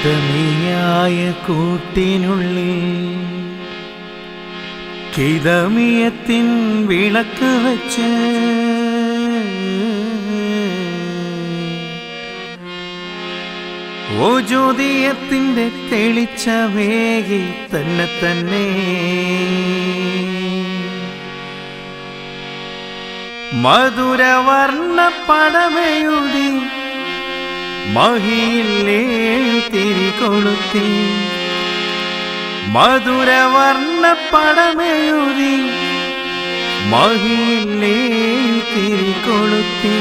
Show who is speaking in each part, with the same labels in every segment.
Speaker 1: അതമിയായ കൂട്ടിനുള്ളിൽ കിതമിയത്തിൻ വിളക്ക് വെച്ച് ഓ ജ്യോതിയത്തിൻ്റെ തെളിച്ചമേകി തന്നെ തന്നെ മധുരവർണ്ണ പടമയുതി മഹിയില്ലേ തിരികൊളുത്തി മധുരവർണ്ണ പടമയുതി മഹിയില്ലേ തിരികൊളുത്തി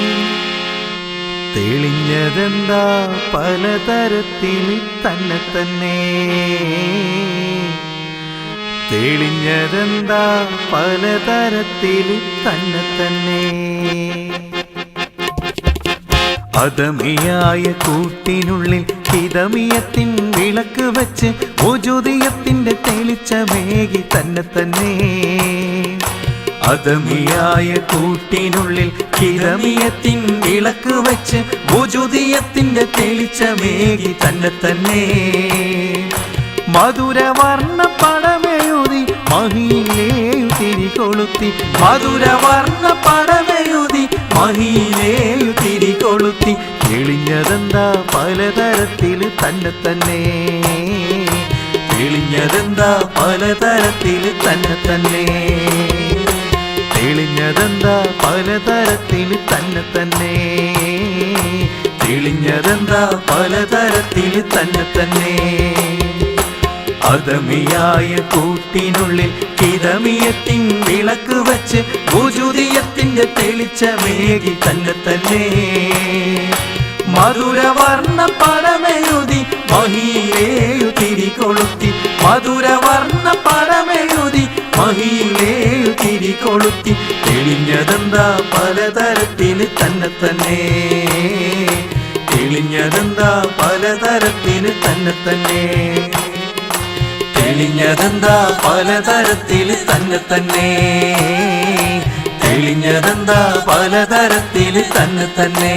Speaker 1: തെളിഞ്ഞതെന്താ പലതരത്തിൽ തന്നെ തന്നെ തെളിഞ്ഞതെന്താ പലതരത്തിൽ തന്നെ തന്നെ അദമിയായ കൂട്ടിനുള്ളിൽ കിതമിയത്തിൻ വിളക്ക് വെച്ച് ജ്യോതിയത്തിൻ്റെ തെളിച്ചമേകി തന്നെ തന്നെ അദമിയായ കൂട്ടിനുള്ളിൽ കിതമിയത്തിൻ വിളക്ക് വെച്ച് ജ്യോതിയത്തിൻ്റെ തെളിച്ചമേകി തന്നെ തന്നെ മധുരവർണ്ണ പടമയുതി മഹിയിലേയു തിരികൊളുത്തി മധുരവർണ്ണ പടമയുതി മഹിയിലേയു തിരികൊളുത്തി തെളിഞ്ഞതെന്താ പലതരത്തിൽ തന്നെ തന്നെ തെളിഞ്ഞതെന്താ പലതരത്തിൽ തന്നെ തന്നെ തെളിഞ്ഞതെന്താ പലതരത്തിൽ തന്നെ തന്നെ തെളിഞ്ഞതെന്താ പലതരത്തിൽ തന്നെ തന്നെ അദമിയായ കൂട്ടിനുള്ളിൽ കിതമിയത്തിൻ വിളക്ക് വെച്ച് ജ്യോതിയത്തിൻ്റെ തെളിച്ചമേകി തന്നെ തന്നെ മധുരവർണ്ണ പടമയുതി മഹിയിലേയു തിരികൊളുത്തി മധുരവർണ്ണ പടമയുതി മഹിയിലേയു തിരികൊളുത്തി തെളിഞ്ഞതെന്താ പലതരത്തിൽ തന്നെ തന്നെ തെളിഞ്ഞതെന്താ പലതരത്തിൽ തന്നെ തന്നെ തെളിഞ്ഞതെന്താ പലതരത്തിൽ തന്നെ തന്നെ തെളിഞ്ഞതെന്താ പലതരത്തിൽ തന്നെ തന്നെ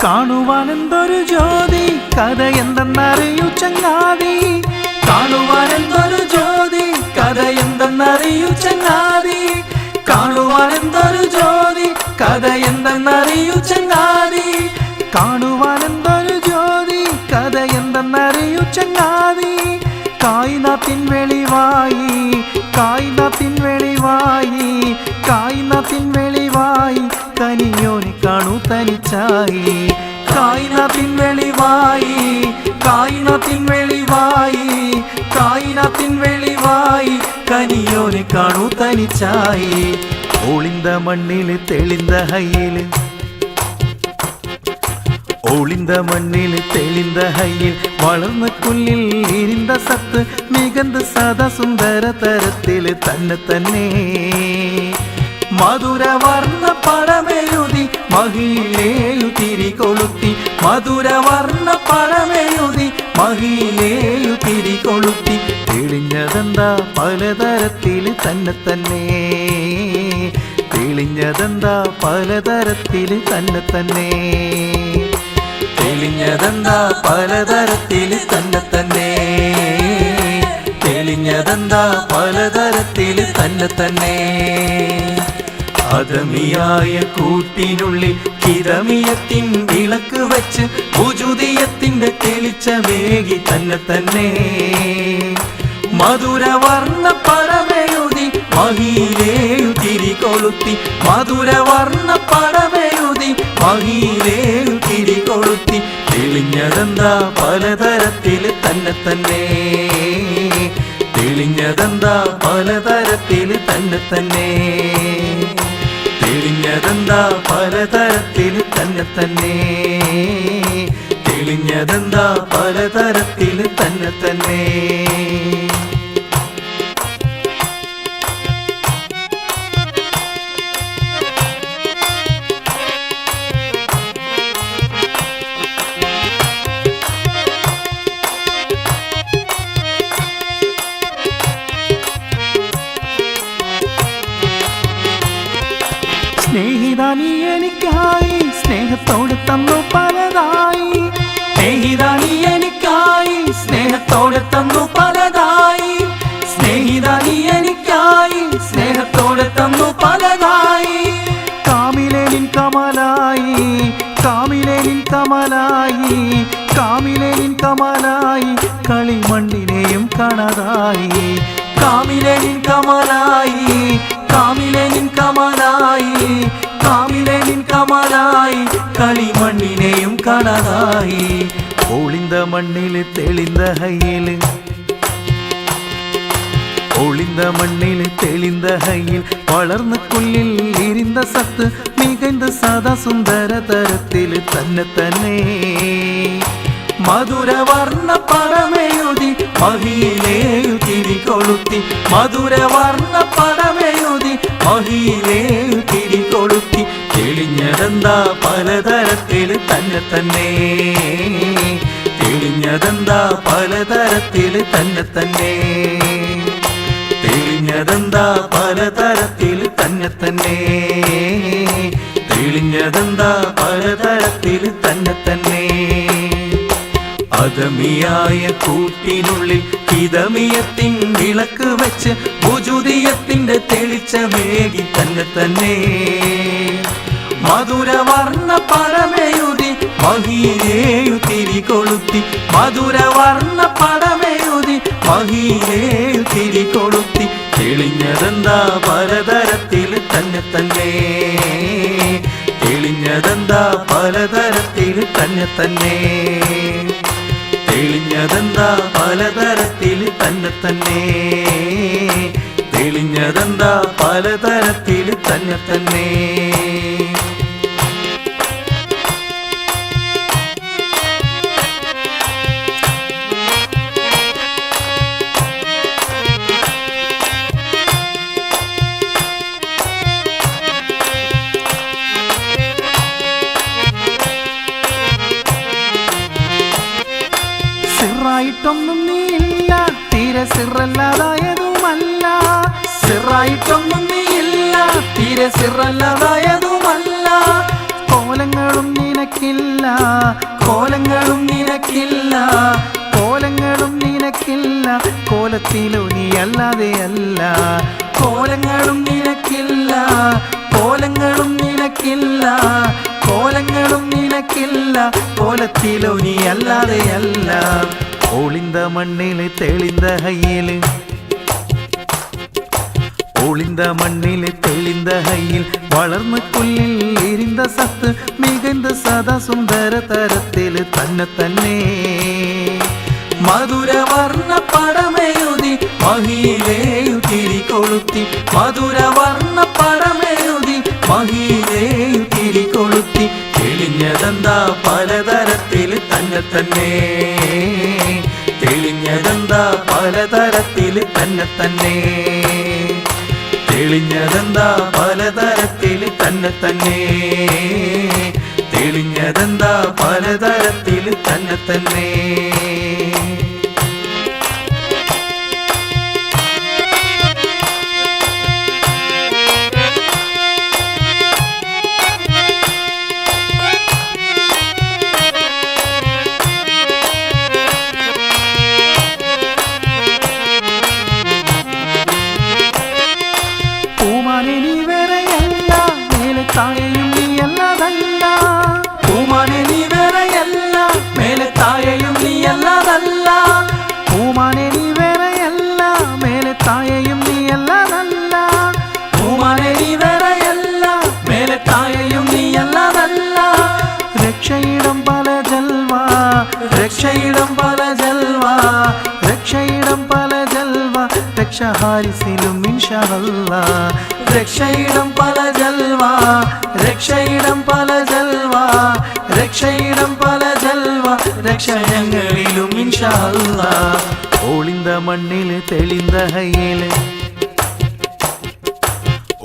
Speaker 1: കാണുവാനെന്തൊരു ജ്യോതി കഥ എന്തെന്നറിയൂ ചങ്ങാതി കാണുവാനെന്തൊരു ജ്യോതി കഥ എന്തെന്നറിയൂ ചങ്ങാതി കാണുവാനെന്തൊരു ജ്യോതി കഥ എന്തെന്നറിയൂ ചങ്ങാതി കാണുവാനെന്തൊരു ജ്യോതി കഥ എന്തെന്നറിയൂ ചങ്ങാതി കായിനത്തിൻ വെളിവായി കായിനത്തിൻ വെളിവായി കായിനത്തിൻ വെളിവായി കനിയോനെ കാണൂ തനിച്ചായി കായിനത്തിൻ വെളിവായി കായിനത്തിൻ വെളിവായി കായിനത്തിൻ വെളിവായി കനിയോനെ കാണൂ തനിച്ചായി ഒളിന്ത മണ്ണിൽ തെളിന്ത ഹയ്യിൽ ഒളിന്ത മണ്ണിൽ തെളിന്ത ഹയ്യിൽ വളർന്ന പുല്ലിൽ ഇരുந்த സത്ത് മികന്ത് സദാ സുന്ദര തരത്തിൽ തന്നെ തന്നെ മധുരവർണ്ണ പടമയുതി മഹിയിലേയു തിരികൊളുത്തി മധുരവർണ്ണ പടമയുതി മഹിയിലേയു തിരികൊളുത്തി തെളിഞ്ഞതെന്താ പലതരത്തിൽ തന്നെ തന്നെ തെളിഞ്ഞതെന്താ പലതരത്തിൽ തന്നെ തന്നെ തെളിഞ്ഞതെന്താ പലതരത്തിൽ തന്നെ തന്നെ തെളിഞ്ഞതെന്താ പലതരത്തിൽ തന്നെ തന്നെ അദമിയായ കൂട്ടിനുള്ളിൽ കിതമിയത്തിൻ വിളക്ക് വെച്ച് ജ്യോതിയത്തിൻ്റെ തെളിച്ചമേകി തന്നെ തന്നെ മധുരവർണ്ണ പടമയുതി മഹിയിലേയു തിരികൊളുത്തി മധുരവർണ്ണ പടമയുതി മഹിയിലേയു തിരികൊളുത്തി തെളിഞ്ഞതെന്താ പലതരത്തിൽ തന്നെ തന്നെ തെളിഞ്ഞതെന്താ പലതരത്തിൽ തന്നെ തന്നെ തെളിഞ്ഞതെന്താ പലതരത്തിൽ തന്നെ തന്നെ തെളിഞ്ഞതെന്താ പലതരത്തിൽ തന്നെ തന്നെ. സ്നേഹിതാ നീ എനിക്കായി സ്നേഹത്തോടെ തന്നു പലതായി. സ്നേഹിതാ നീ എനിക്കായി സ്നേഹത്തോടെ തന്നു പലതായി. സ്നേഹിതാ നീ എനിക്കായി സ്നേഹത്തോടെ തന്നു പലതായി. കാമിലെ നിൻ കമലായി കാമിലെ നിൻ കമലായി കാമിലെ നിൻ കമലായി കളിമണ്ണിനെയും കാണാതായി. കാമിലെ നിൻ കമലായി കാമിലെ നിൻ കമലായി കാമിലെ നിൻ കമലായി കളിമണ്ണിനെയും കാണാതായി. ഒളിந்த மண்ணில் தெளிந்த ஹையில் ஒளிந்த மண்ணில் தெளிந்த ஹையில் വളർന്ന കുല്ലിൽ ഇരിந்த സത്ത് മികந்த സദാ സുന്ദര തരത്തിൽ തന്നെ തന്നെ. മധുരവർണ്ണ പടമെഴുതി മഹിയിലേയു തിരികൊളുത്തി. മധുരവർണ്ണ പടമെഴുതി മഹിയിലേയു തിരികൊളുത്തി. തെളിഞ്ഞതെന്താ പലതരത്തിൽ തന്നെ തന്നെ. തെളിഞ്ഞതെന്താ പലതരത്തിൽ തന്നെ തന്നെ. തെളിഞ്ഞതെന്താ പലതരത്തിൽ തന്നെ തന്നെ. തെളിഞ്ഞതെന്താ പലതരത്തിൽ തന്നെ തന്നെ. അദമിയായ കൂട്ടിനുള്ളിൽ ഹിതമിയത്തിൻ വിളക്ക് വെച്ച് ഭുജുദിയത്തിന്റെ തെളിച്ചമേകി തന്നെ തന്നെ. മധുരവർണ്ണ പടമെഴുതി മഹിയിലേയു തിരികൊളുത്തി. മധുരവർണ്ണ പടമെഴുതി മഹിയിലേയു തിരികൊളുത്തി. തെളിഞ്ഞതെന്താ പലതരത്തിൽ തന്നെ തന്നെ. തെളിഞ്ഞതെന്താ പലതരത്തിൽ തന്നെ തന്നെ. തെളിഞ്ഞതെന്താ പലതരത്തിൽ തന്നെ തന്നെ. തെളിഞ്ഞതെന്താ പലതരത്തിൽ തന്നെ തന്നെ. സിറായിട്ടൊന്നും നീയില്ല തീരെ സിറല്ലാതായതുമല്ല. സിറായിട്ടൊന്നും നീയില്ല തീരെ സിറല്ലാതായതുമല്ല. കോലങ്ങളും നിനക്കില്ല കോലങ്ങളും നിനക്കില്ല കോലങ്ങളും നിനക്കില്ല. കോലത്തിലോ നീ അല്ലാതെ അല്ല. കോലങ്ങളും നിനക്കില്ല കോലങ്ങളും നിനക്കില്ല കോലങ്ങളും നിനക്കില്ല. കോലത്തിലോ നീ അല്ലാതെ അല്ല. ഒളിந்த മണ്ണിൽ തെളിந்த ഹൈയിൽ ഒളിந்த മണ്ണിൽ തെളിந்த ഹൈയിൽ വളർന്ന കുല്ലിൽ ഇരിந்த സത്ത് മികந்த സദാ സുന്ദര തരത്തിൽ തന്നെ തന്നെ. മധുരവർണ്ണ പടമെഴുതി മഹിയിലേയു തിരികൊളുത്തി. മധുരവർണ്ണ പടമെഴുതി മഹിയിലേയു തിരികൊളുത്തി. തെളിഞ്ഞതെന്താ പലതരത്തിൽ തന്നെ തന്നെ. തെളിഞ്ഞതെന്താ പലതരത്തിൽ തന്നെ തന്നെ. തെളിഞ്ഞതെന്താ പലതരത്തിൽ തന്നെ തന്നെ. തെളിഞ്ഞതെന്താ പലതരത്തിൽ തന്നെ തന്നെ. പൂമാനെ നീ വേറെയല്ല മേലെ താഴെയും നീ അല്ലാതല്ല. പൂമാനെ നീ വേറെയല്ല മേലെ താഴെയും നീ അല്ലാതല്ല. പൂമാനെ നീ വേറെയല്ല മേലെ താഴെയും നീ അല്ലാതല്ല. പൂമാനെ നീ വേറെയല്ല മേലെ താഴെയും നീ അല്ലാതല്ല. രക്ഷയിടം പല ജൽവ രക്ഷയിടം പല ജൽവ രക്ഷയിടം പല ജൽവ. രക്ഷ ഹാരിസിലും ഇൻഷാ അല്ലാഹ്. രക്ഷയിടം പല ജൽവ രക്ഷയിടം പല ജൽവ രക്ഷയിടം പല ജൽവ. രക്ഷ ഞങ്ങളിലും ഇൻഷാ അല്ലാഹ്. ഒളിந்த മണ്ണില് തെളിந்த ഹയ്യില്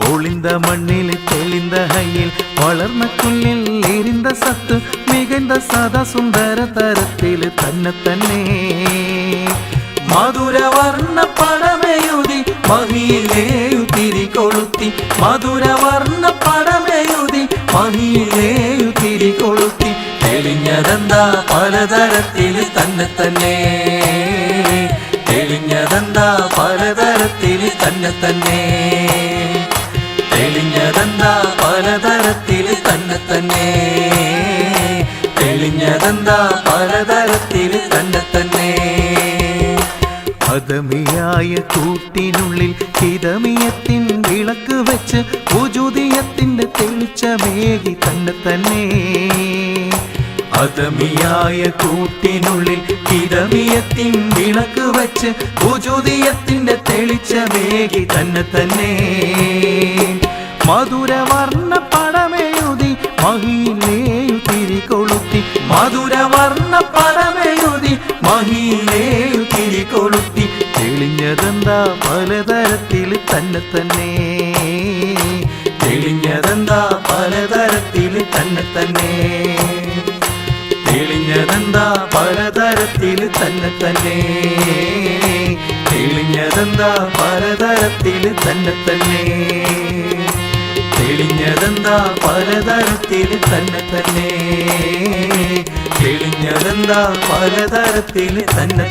Speaker 1: ഒളിந்த മണ്ണില് തെളിந்த ഹയ്യിൽ വളർന്ന കുല്ലിൽ എരിந்த സത്ത് മികந்த സദാ സുന്ദര തരത്തില് തന്നെ മധുരവർണ്ണ പടമെഴുതി മഹിയിലേയു തിരികൊളുത്തി മധുരവർണ്ണ പടമെഴുതി മഹിയിലേയു തിരികൊളുത്തി തെളിഞ്ഞതെന്താ പലതരത്തില് തന്നെ തെളിഞ്ഞതെന്താ പലതരത്തില് തന്നെ തെളിഞ്ഞതെന്താ പലതരത്തില് തന്നെ തെളിഞ്ഞതെന്താ പലതരത്തില് തന്നെ അദമിയായ കൂട്ടിനുള്ളിൽ ഹിതമിയത്തിൻ വിളക്ക് വെച്ച് ഉജൂദിയത്തിന്റെ തെളിച്ചമേകി തന്നെ അദമിയായ കൂട്ടിനുള്ളിൽ ഹിതമിയത്തിൻ വിളക്ക് വെച്ച് ഉജൂദിയത്തിന്റെ തെളിച്ചമേകി തന്നെ മധുരവർണ്ണ പടമെഴുതി മഹിയിലേയു തിരികൊളുത്തി മധുരവർണ്ണ പടമെഴുതി മഹിയിലേയു തിരികൊളുത്തി തെളിഞ്ഞതെന്താ പലതരത്തില് തന്നെ തെളിഞ്ഞതെന്താ പലതരത്തില് തന്നെ തെളിഞ്ഞതെന്താ പലതരത്തില് തന്നെ തെളിഞ്ഞതെന്താ പലതരത്തില് തന്നെ തെളിഞ്ഞതെന്താ പലതരത്തില് തന്നെ തെളിഞ്ഞതെന്താ പലതരത്തില് തന്നെ